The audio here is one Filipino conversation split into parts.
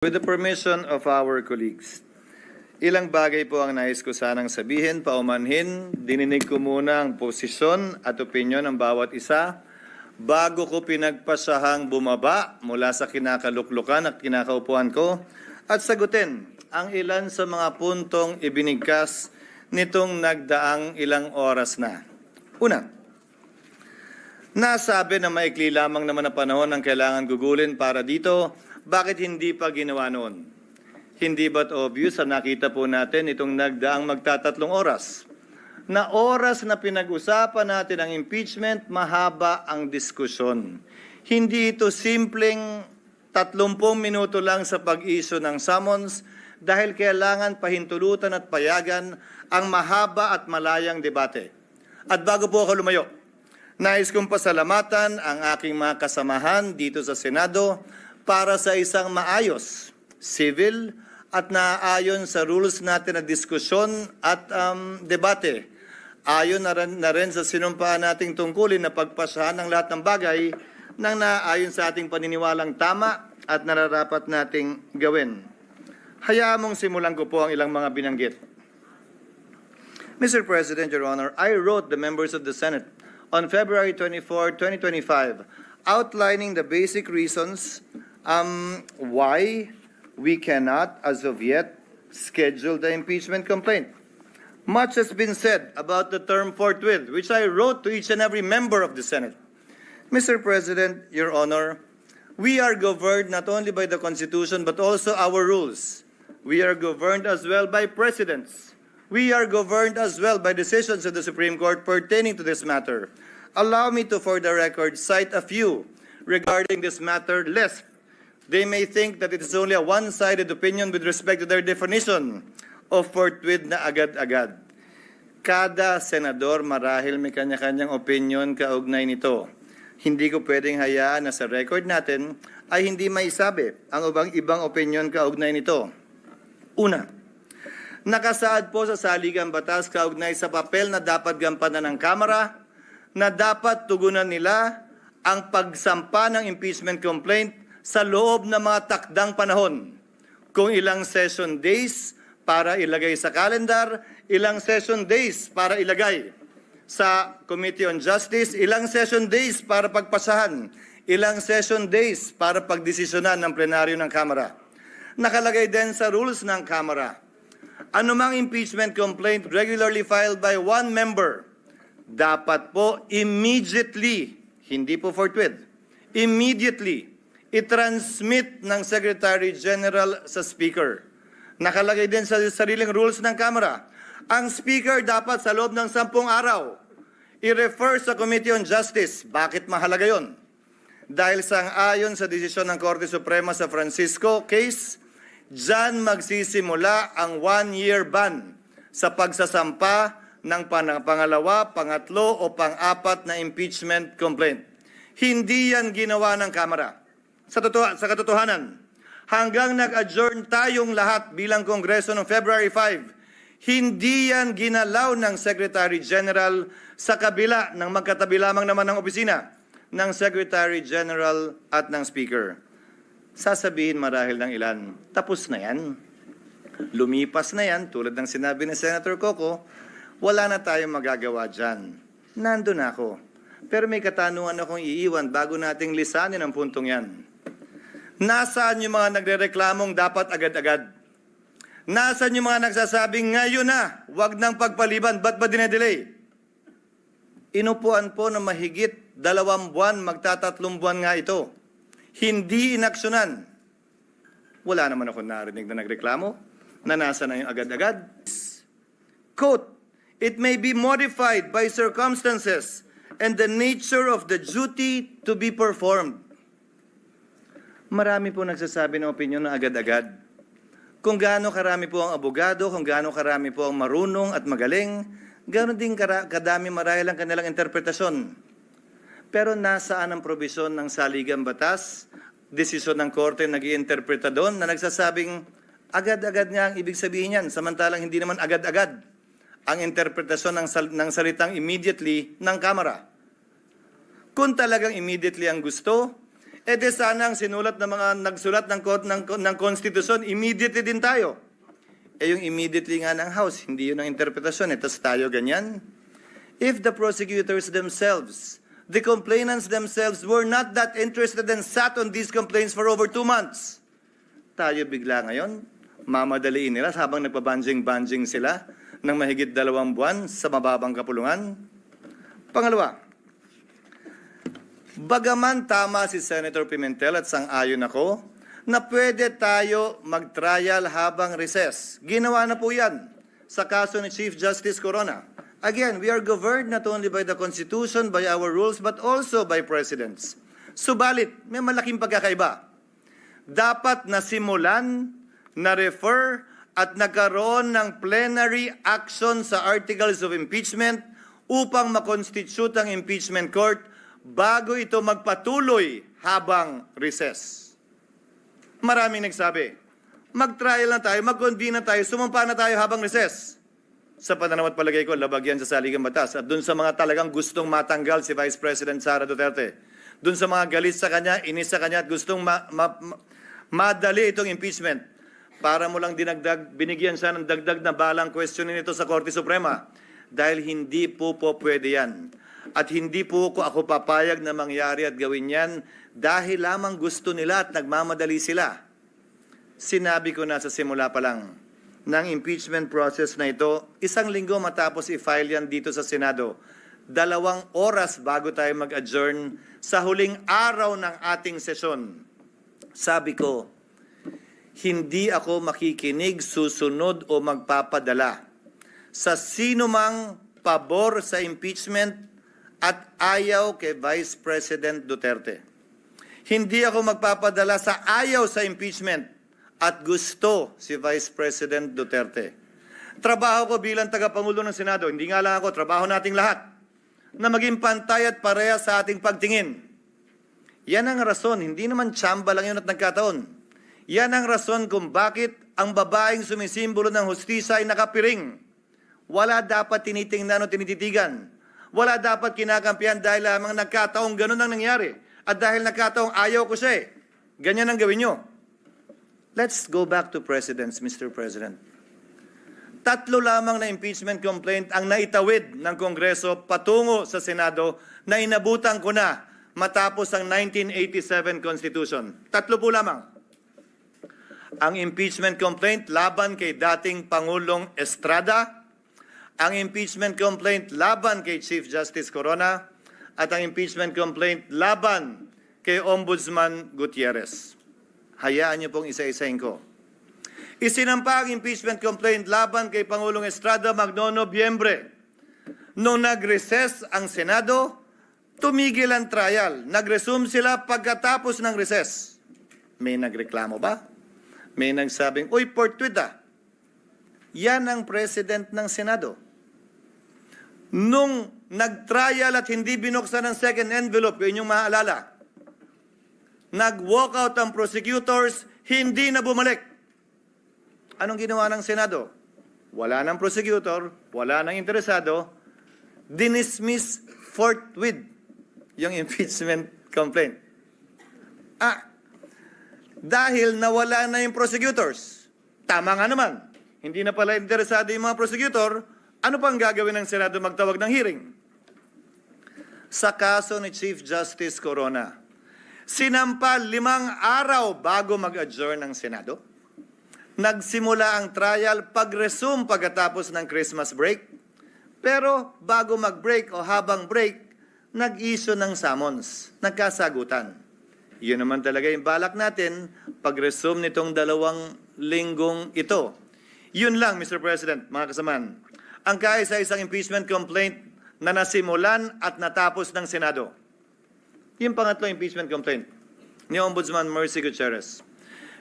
With the permission of our colleagues, ilang bagay po ang nais ko sanang sabihin, paumanhin. Dininig ko muna ang posisyon at opinyon ng bawat isa bago ko pinagpasahang bumaba mula sa kinakaluklukan at kinakaupuan ko at sagutin ang ilan sa mga puntong ibinigkas nitong nagdaang ilang oras na. Una, nasabi na maikli lamang naman na panahon ang kailangan gugulin para dito. Bakit hindi pa ginawa noon? Hindi ba't obvious na nakita po natin itong nagdaang magtatatlong oras? Na oras na pinag-usapan natin ang impeachment, mahaba ang diskusyon. Hindi ito simpleng 30 minuto lang sa pag-issue ng summons dahil kailangan pahintulutan at payagan ang mahaba at malayang debate. At bago po ako lumayo, nais kong pasalamatan ang aking mga kasamahan dito sa Senado para sa isang maayos, civil at naaayon sa rules natin na diskusyon at debate. Ayon na rin sa sinumpaan nating tungkulin na pagpasahan ng lahat ng bagay nang naaayon sa ating paniniwalang tama at nararapat nating gawin. Hayaan mong simulan ko po ang ilang mga binanggit. Mr. President, Your Honor, I wrote the members of the Senate on February 24, 2025, outlining the basic reasons why we cannot, as of yet, schedule the impeachment complaint. Much has been said about the term forthwith, which I wrote to each and every member of the Senate. Mr. President, Your Honor, we are governed not only by the Constitution but also our rules. We are governed as well by precedents. We are governed as well by decisions of the Supreme Court pertaining to this matter. Allow me to, for the record, cite a few regarding this matter, lest they may think that it is only a one-sided opinion with respect to their definition of forthwith na agad-agad. Kada senador marahil may kanya-kanyang opinion kaugnay nito. Hindi ko pwedeng hayaan na sa record natin ay hindi maisabi ang ibang opinion kaugnay nito. Una, nakasaad po sa saligang batas kaugnay sa papel na dapat gampanan ng Kamara na dapat tugunan nila ang pagsampa ng impeachment complaint sa loob ng mga takdang panahon. Kung ilang session days para ilagay sa calendar, ilang session days para ilagay sa Committee on Justice, ilang session days para pagpasahan, ilang session days para pagdesisyonan ng plenaryo ng Kamara. Nakalagay din sa rules ng Kamara, anumang impeachment complaint regularly filed by one member, dapat po immediately, hindi po forthwith, immediately, i-transmit ng Secretary General sa Speaker. Nakalagay din sa sariling rules ng Kamara, ang Speaker dapat sa loob ng 10 araw i-refer sa Committee on Justice. Bakit mahalaga yon? Dahil sang-ayon sa desisyon ng Korte Suprema sa Francisco case, dyan magsisimula ang 1-year ban sa pagsasampa ng pangalawa, pangatlo o pang-apat na impeachment complaint. Hindi yan ginawa ng Kamara. Sa katotohanan, hanggang nag-adjourn tayong lahat bilang Kongreso noong February 5, hindi yan ginalaw ng Secretary General sa kabila ng magkatabi lamang naman ng opisina ng Secretary General at ng Speaker. Sasabihin marahil ng ilan, tapos na yan. Lumipas na yan, tulad ng sinabi ni Senator Coco, wala na tayong magagawa dyan. Nandun ako. Pero may katanungan akong iiwan bago nating lisanin ang puntong yan. Nasaan yung mga nagrereklamong dapat agad-agad? Nasaan yung mga nagsasabing ngayon na, wag nang pagpaliban, ba't ba dinedelay? Inupuan po na mahigit 2 buwan, magtatatlong buwan nga ito. Hindi inaksyonan. Wala naman ako narinig na nagreklamo na nasa na yung agad-agad. Quote, it may be modified by circumstances and the nature of the duty to be performed. Marami po nagsasabi ng opinyon na agad-agad. Kung gaano karami po ang abogado, kung gaano karami po ang marunong at magaling, ganoon din kadami marahil ang kanilang interpretasyon. Pero nasaan ang probisyon ng saligang batas, desisyon ng korte nag-iinterpreta doon na nagsasabing agad-agad nga ang ibig sabihin yan, samantalang hindi naman agad-agad ang interpretasyon ng salitang immediately ng Kamara. Kung talagang immediately ang gusto, E de sana ang sinulat ng mga nagsulat ng konstitusyon, immediately din tayo. Eh yung immediately nga ng House, hindi yun ang interpretasyon. Tapos tayo ganyan. If the prosecutors themselves, the complainants themselves were not that interested and sat on these complaints for over 2 months, tayo bigla ngayon, mamadaliin nila habang nagpabanjing-banjing sila ng mahigit 2 buwan sa mababang kapulungan. Pangalawa, bagaman tama si Senator Pimentel at sang-ayon ako na pwede tayo mag-trial habang recess. Ginawa na po yan sa kaso ni Chief Justice Corona. Again, we are governed not only by the Constitution, by our rules, but also by precedents. Subalit, may malaking pagkakaiba. Dapat nasimulan, na-refer, at nagkaroon ng plenary action sa articles of impeachment upang makonstitute ang impeachment court bago ito magpatuloy habang recess. Maraming nagsabi, mag-trial na tayo, mag-convene na tayo, sumampa na tayo habang recess. Sa pananaw at palagay ko, labag yan sa saligang batas. At dun sa mga talagang gustong matanggal si Vice President Sara Duterte, dun sa mga galit sa kanya, inis sa kanya at gustong madali itong impeachment, para mo lang dinagdag, binigyan siya ng dagdag na balang questionin ito sa Korte Suprema. Dahil hindi po pwede yan. At hindi po ako papayag na mangyari at gawin yan dahil lamang gusto nila at nagmamadali sila. Sinabi ko na sa simula pa lang ng impeachment process na ito, 1 linggo matapos i-file yan dito sa Senado, 2 oras bago tayo mag-adjourn sa huling araw ng ating sesyon. Sabi ko, hindi ako makikinig, susunod o magpapadala sa sino mang pabor sa impeachment at ayaw kay Vice President Duterte. Hindi ako magpapadala sa ayaw sa impeachment at gusto si Vice President Duterte. Trabaho ko bilang tagapangulo ng Senado, hindi nga lang ako, trabaho nating lahat, na maging pantay at pareha sa ating pagtingin. Yan ang rason, hindi naman tsamba lang yun at nagkataon. Yan ang rason kung bakit ang babaeng sumisimbolo ng hustisya ay nakapiring. Wala dapat tinitingnan o tinititigan. Wala dapat kinakampihan dahil lamang nagkataong ganun ang nangyari. At dahil nagkataong ayaw ko siya ganyan ang gawin nyo. Let's go back to precedents, Mr. President. 3 lamang na impeachment complaint ang naitawid ng Kongreso patungo sa Senado na inabutan ko na matapos ang 1987 Constitution. 3 po lamang. Ang impeachment complaint laban kay dating Pangulong Estrada, ang impeachment complaint laban kay Chief Justice Corona, at ang impeachment complaint laban kay Ombudsman Gutierrez. Hayaan niyo pong isa-isahin ko. Isinampa ang impeachment complaint laban kay Pangulong Estrada magno-Nobyembre. Nung nag-recess ang Senado, tumigil ang trial. Nag-resume sila pagkatapos ng recess. May nagreklamo ba? May nagsabing, uy, forthwith Yan ang president ng Senado. Nung nag-trial at hindi binuksan ang second envelope, yun yung maaalala, nag-walk out ang prosecutors, hindi na bumalik. Anong ginawa ng Senado? Wala ng prosecutor, wala ng interesado, dinismiss forthwith yung impeachment complaint. Dahil nawala na yung prosecutors. Tama nga naman. Hindi na pala interesado yung mga prosecutor, ano pang gagawin ng Senado magtawag ng hearing? Sa kaso ni Chief Justice Corona, sinampa 5 araw bago mag-adjourn ng Senado. Nagsimula ang trial pag-resume pagkatapos ng Christmas break. Pero bago mag-break o habang break, nag-issue ng summons, nagkasagutan. Yun naman talaga yung balak natin pag-resume nitong 2 linggong ito. Yun lang, Mr. President, mga kasamaan. Ang kaisa-isang impeachment complaint na nasimulan at natapos ng Senado. Yung pangatlong impeachment complaint ni Ombudsman Mercy Gutierrez.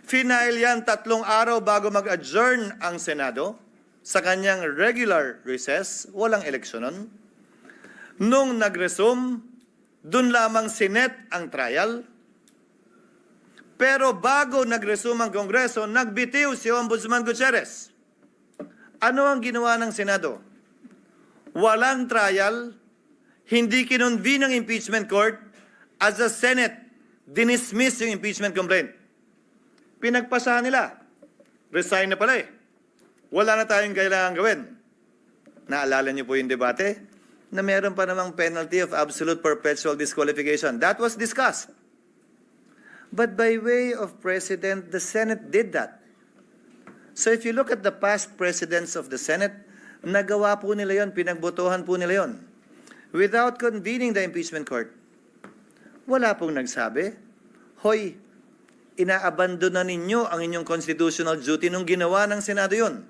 Final yan 3 araw bago mag-adjourn ang Senado sa kanyang regular recess, walang eleksyon nun. Nung nag-resume, dun lamang sinet ang trial. Pero bago nag-resume ang Kongreso, nagbitiw si Ombudsman Gutierrez. Ano ang ginawa ng Senado? Walang trial, hindi kinonvene ang impeachment court. As the Senate, dinismiss yung impeachment complaint. Pinagpasahan nila. Resign na pala eh. Wala na tayong kailangan gawin. Naalala niyo po yung debate na meron pa namang penalty of absolute perpetual disqualification. That was discussed. But by way of precedent, the Senate did that. So if you look at the past presidents of the Senate, nagawa po nila yon, pinagbotohan po nila yon. Without convening the impeachment court. Wala pong nagsabi, hoy, inaabandon na ninyo ang inyong constitutional duty nung ginawa ng Senado yon.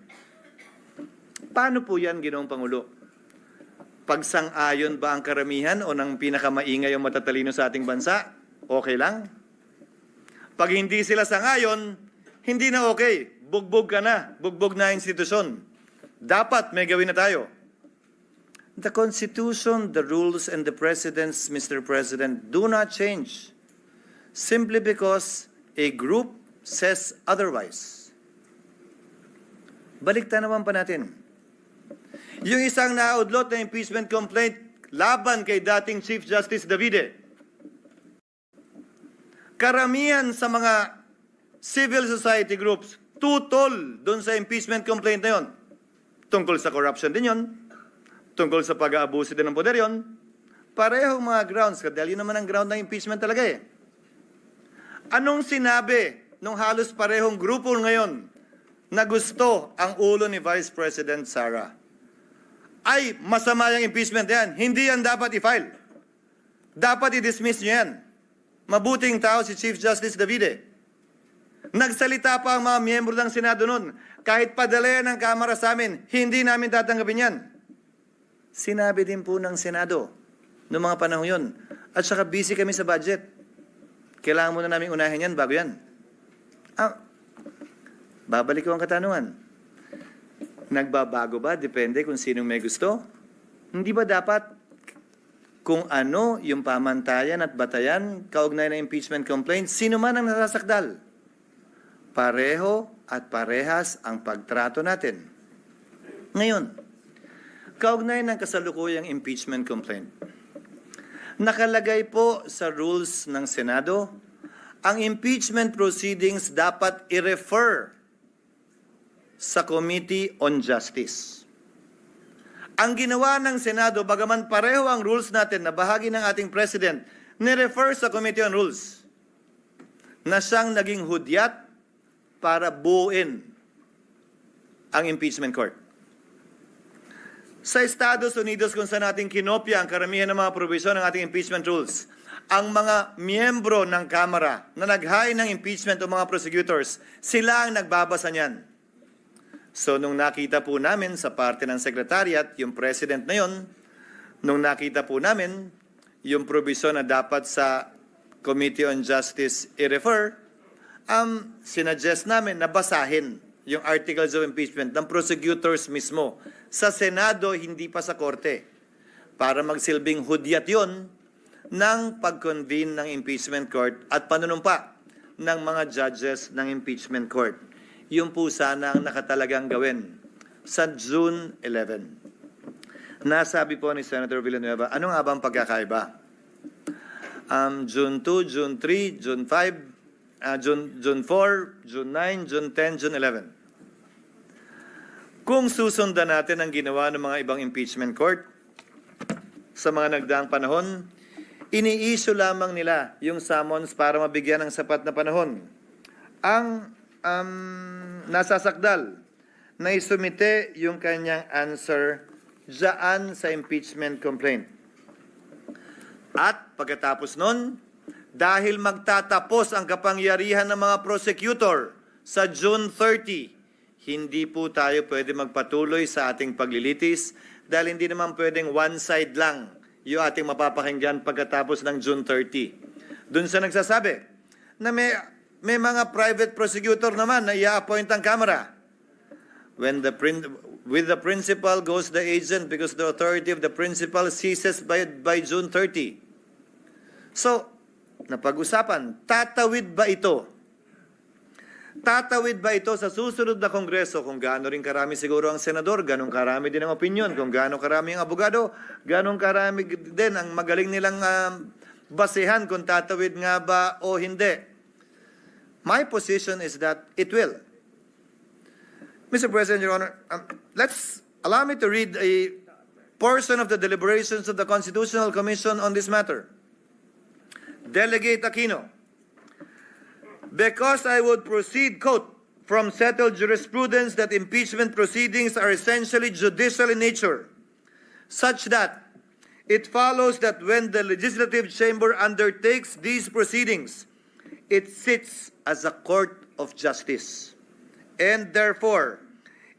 Paano po yan, Ginoong Pangulo? Pagsang-ayon ba ang karamihan o ng pinakamaingay o matatalino sa ating bansa? Okay lang? Pag hindi sila sang-ayon, hindi na okay. Bugbog ka na. Bugbog na institusyon. Dapat may gawin na tayo. The Constitution, the rules, and the precedents, Mr. President, do not change simply because a group says otherwise. Balikta naman pa natin. Yung isang naudlot na impeachment complaint laban kay dating Chief Justice Davide. Karamihan sa mga civil society groups tutol doon sa impeachment complaint na yon. Tungkol sa corruption din yon. Tungkol sa pag-aabuso din ng poder yon. Parehong mga grounds. Dahil yun naman ang ground ng impeachment talaga eh. Anong sinabi nung halos parehong grupo ngayon na gusto ang ulo ni Vice President Sara? Ay, masama yung impeachment yan. Hindi yan dapat i-file. Dapat i-dismiss nyo yan. Mabuting tao si Chief Justice Davide. Nagsalita pa ang mga miyembro ng Senado noon. Kahit padala ng Kamara sa amin, hindi namin tatanggapin yan. Sinabi din po ng Senado noong mga panahon yun. At saka busy kami sa budget. Kailangan muna namin unahin yan bago yan. Babalik ko ang katanungan. Nagbabago ba? Depende kung sinong may gusto. Hindi ba dapat kung ano yung pamantayan at batayan kaugnay ng impeachment complaint, sino man ang nasasakdal? Pareho at parehas ang pagtrato natin. Ngayon, kaugnay ng kasalukuyang impeachment complaint, nakalagay po sa rules ng Senado, ang impeachment proceedings dapat i-refer sa Committee on Justice. Ang ginawa ng Senado, bagaman pareho ang rules natin na bahagi ng ating President, ni-refer sa Committee on Rules na siyang naging hudyat para buuin ang impeachment court. Sa Estados Unidos, kung saan natin kinopya ang karamihan ng mga provision ng ating impeachment rules, ang mga miyembro ng Kamara na nag-hain ng impeachment o mga prosecutors, sila ang nagbabasa niyan. So, nung nakita po namin sa parte ng Secretariat, yung President na yon, nung nakita po namin yung provision na dapat sa Committee on Justice i-refer, sinuggest namin na basahin yung articles of impeachment ng prosecutors mismo. Sa Senado, hindi pa sa Korte. Para magsilbing hudyat yon ng pag-convene ng impeachment court at panunumpa ng mga judges ng impeachment court. Yung po sana ang nakatalagang gawin sa June 11. Nasabi po ni Senator Villanueva, ano nga ba ang pagkakaiba? June 2, June 3, June 5, June 4, June 9, June 10, June 11. Kung susundan natin ang ginawa ng mga ibang impeachment court sa mga nagdaang panahon, ini-issue lamang nila yung summons para mabigyan ng sapat na panahon. Ang nasasakdal na isumite yung kanyang answer dyan sa impeachment complaint. At pagkatapos nun, dahil magtatapos ang kapangyarihan ng mga prosecutor sa June 30, hindi po tayo pwede magpatuloy sa ating paglilitis dahil hindi naman pwedeng one side lang yung ating mapapakinggan pagkatapos ng June 30. Doon sa nagsasabi na may mga private prosecutor naman na i-appoint ang Kamara. With the principal goes the agent because the authority of the principal ceases by June 30. So, napag-usapan, tatawid ba ito? Tatawid ba ito sa susunod na Kongreso? Kung gaano rin karami siguro ang senador, ganong karami din ang opinion. Kung gaano karami ang abogado, ganong karami din ang magaling nilang basehan kung tatawid nga ba o hindi. My position is that it will. Mr. President, Your Honor, allow me to read a portion of the deliberations of the Constitutional Commission on this matter. Delegate Aquino, because I would proceed, quote, from settled jurisprudence that impeachment proceedings are essentially judicial in nature, such that it follows that when the legislative chamber undertakes these proceedings, it sits as a court of justice, and therefore,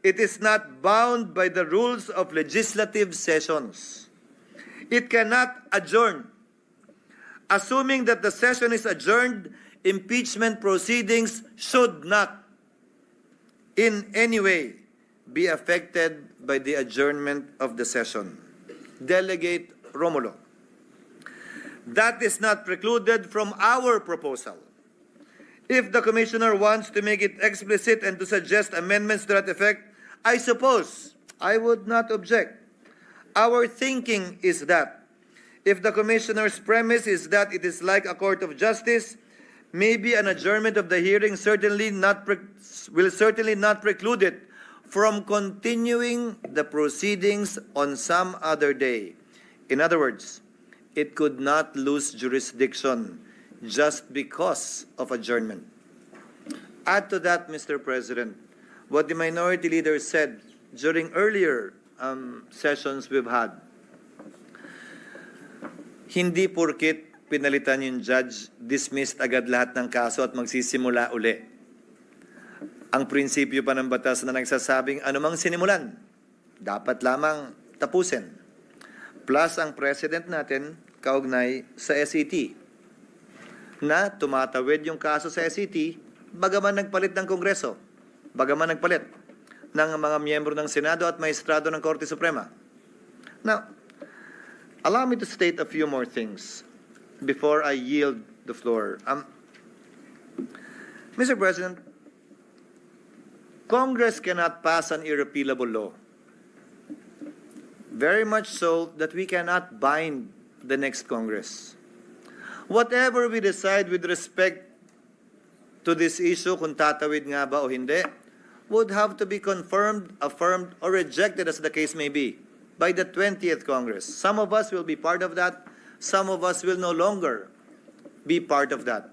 it is not bound by the rules of legislative sessions. It cannot adjourn. Assuming that the session is adjourned, impeachment proceedings should not in any way be affected by the adjournment of the session. Delegate Romulo. That is not precluded from our proposal. If the Commissioner wants to make it explicit and to suggest amendments to that effect, I suppose I would not object. Our thinking is that if the Commissioner's premise is that it is like a court of justice, maybe an adjournment of the hearing will certainly not preclude it from continuing the proceedings on some other day. In other words, it could not lose jurisdiction just because of adjournment. Add to that, Mr. President, what the Minority Leader said during earlier sessions we've had. Hindi porkit pinalitan yung judge, dismissed agad lahat ng kaso at magsisimula uli. Ang prinsipyo pa ng batas na nagsasabing anumang sinimulan, dapat lamang tapusin. Plus ang president natin kaugnay sa SET na tumatawid yung kaso sa SET bagaman nagpalit ng Kongreso, bagaman nagpalit ng mga miyembro ng Senado at maestrado ng Korte Suprema. Now, allow me to state a few more things before I yield the floor. Mr. President, Congress cannot pass an irrepealable law. Very much so that we cannot bind the next Congress. Whatever we decide with respect to this issue, kung tatawid nga ba o hindi, would have to be confirmed, affirmed, or rejected as the case may be by the 20th Congress. Some of us will be part of that. Some of us will no longer be part of that.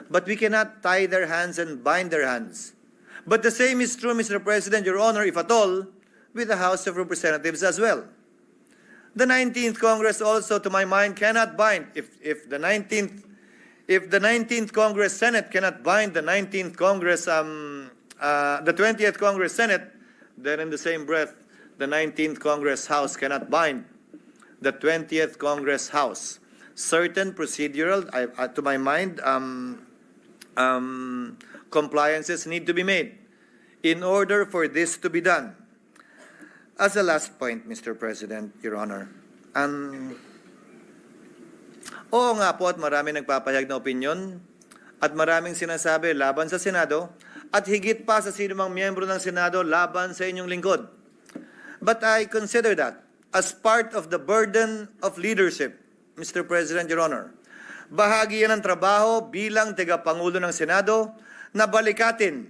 But we cannot tie their hands and bind their hands. But the same is true, Mr. President, Your Honor, if at all, with the House of Representatives as well. The 19th Congress also, to my mind, cannot bind. If the 19th Congress Senate cannot bind the 19th Congress, the 20th Congress Senate, then in the same breath, the 19th Congress House cannot bind the 20th Congress House. Certain procedural, to my mind, compliances need to be made in order for this to be done. As a last point, Mr. President, Your Honor, oo nga po at marami nagpapahayag na opinyon at maraming sinasabi laban sa Senado at higit pa sa sinumang miyembro ng Senado laban sa inyong lingkod. But I consider that as part of the burden of leadership, Mr. President, Your Honor. Bahagi yan ng trabaho bilang tagapangulo ng Senado na balikatin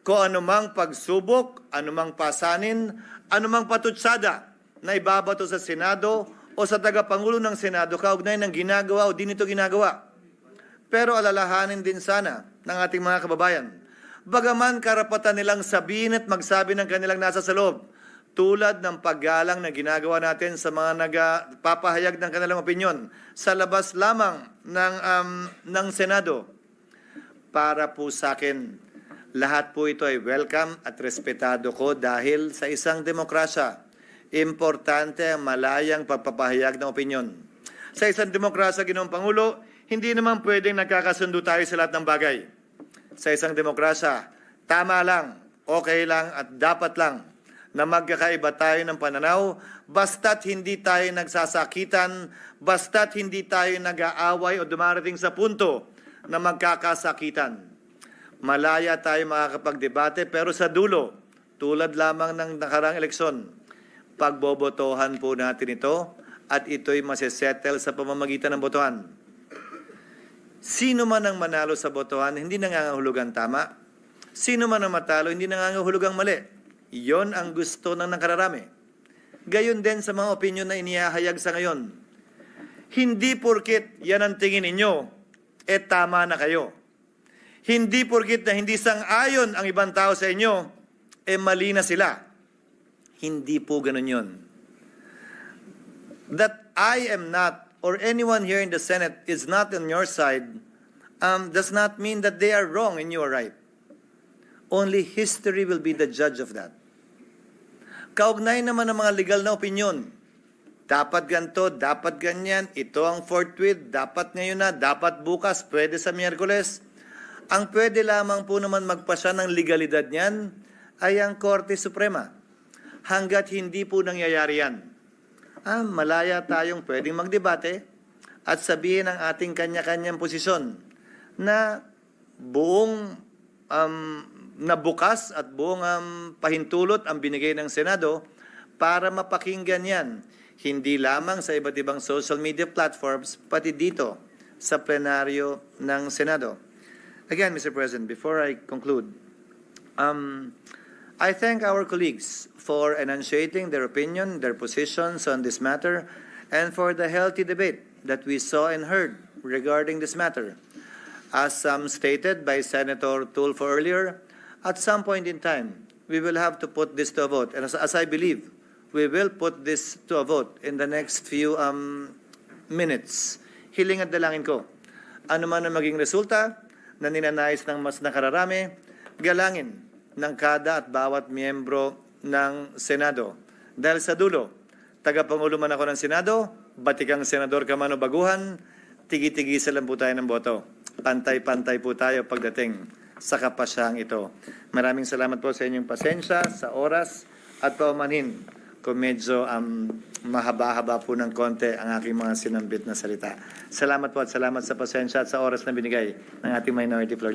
kung anumang pagsubok, anumang pasanin, anumang patutsada na ibabato sa Senado o sa tagapangulo ng Senado kaugnay ng ginagawa o di nito ginagawa. Pero alalahanin din sana ng ating mga kababayan, bagaman karapatan nilang sabihin at magsabi ng kanilang nasa sa loob, tulad ng paggalang na ginagawa natin sa mga nagpapahayag ng kanilang opinyon sa labas lamang ng Senado. Para po sa akin, lahat po ito ay welcome at respetado ko dahil sa isang demokrasya, importante ang malayang pagpapahayag ng opinyon. Sa isang demokrasya, Ginoong Pangulo, hindi naman pwedeng nagkakasundo tayo sa lahat ng bagay. Sa isang demokrasya, tama lang, okay lang at dapat lang na magkakaiba tayo ng pananaw basta't hindi tayo nagsasakitan, basta't hindi tayo nag-aaway o dumarating sa punto na magkakasakitan. Malaya tayo makakapagdebate pero sa dulo, tulad lamang ng nakarang eleksyon, pagbobotohan po natin ito at ito'y masesettle sa pamamagitan ng botohan. Sino man ang manalo sa botohan, hindi nangangahulugang tama. Sino man ang matalo, hindi nangangahulugang mali. Iyon ang gusto ng nakararami. Gayon din sa mga opinyon na inihahayag sa ngayon. Hindi porkit yan ang tingin ninyo, tama na kayo. Hindi porkit na hindi sang-ayon ang ibang tao sa inyo, mali na sila. Hindi po ganun yun. That I am not, or anyone here in the Senate is not on your side, does not mean that they are wrong and you are right. Only history will be the judge of that. Kaugnay naman ng mga legal na opinyon. Dapat ganito, dapat ganyan, ito ang forthwith, dapat ngayon na, dapat bukas, pwede sa Miyerkules. Ang pwede lamang po naman magpasya ng legalidad niyan ay ang Korte Suprema. Hanggat hindi po nangyayari yan, malaya tayong pwedeng magdebate at sabihin ang ating kanya-kanyang posisyon na buong na bukas at buong pahintulot ang binigay ng Senado para mapakinggan yan. Hindi lamang sa iba't ibang social media platforms, pati dito sa plenaryo ng Senado. Again, Mr. President, before I conclude, I thank our colleagues for enunciating their opinion, their positions on this matter, and for the healthy debate that we saw and heard regarding this matter. As stated by Senator Tulfo earlier, at some point in time, we will have to put this to a vote. And as I believe, we will put this to a vote in the next few minutes. Hiling at dalangin ko, ano man ang maging resulta na ninanais ng mas nakararami, galangin ng kada at bawat miyembro ng Senado. Dahil sa dulo, tagapangulo man ako ng Senado, batikang senador ka man o baguhan, tigi-tigisa lang po tayo ng boto. Pantay-pantay po tayo pagdating sa kapasyang ito. Maraming salamat po sa inyong pasensya, sa oras at paumanhin kung medyo mahaba-haba po ng konti ang aking mga sinambit na salita. Salamat po at salamat sa pasensya at sa oras na binigay ng ating Minority Floor